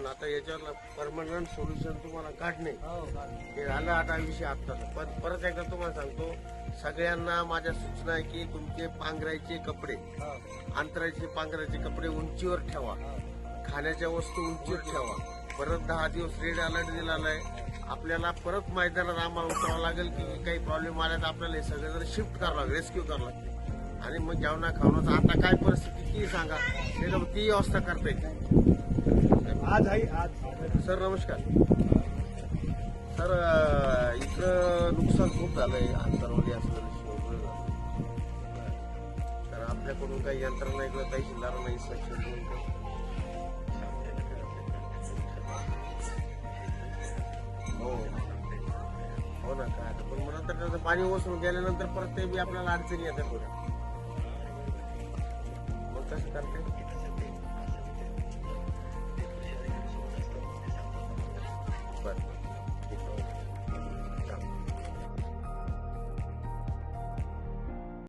पण आता याच्यावर परमनंट सोल्युशन तुम्हाला काढणे हे झालं आता विषय आत्ताचा. पण परत एकदा तुम्हाला सांगतो, सगळ्यांना माझ्या सूचना आहे की तुमचे पांघरायचे कपडे, अंतरायचे पांघरायचे कपडे उंचीवर ठेवा, खाण्याच्या वस्तू उंचीवर ठेवा. परत 10 दिवस रेड अलर्ट दिलेला आहे. आपल्याला परत मैदानात आम्हाला उतरावं लागेल की काही प्रॉब्लेम आला तर आपल्याला हे सगळं जर शिफ्ट करावं लागेल, रेस्क्यू करावं लागते. आणि मग जेवणा खावण्याचं आता काय परिस्थिती ती सांगा, त्याच्यावर ती व्यवस्था करता येईल. आज सर नमस्कार. सर इकडं नुकसान खूप झालंय, अंतरवली असलेलं शिवपुरी झालं. तर आपल्याकडून काही यंत्रणा इकडं तहसीलदारांना इन्स्ट्रक्शन देऊन हो ना काय, पण मग नंतर त्याचं पाणी ओसरून गेल्यानंतर परत ते बी आपल्याला अडचणी येतात थोड्या.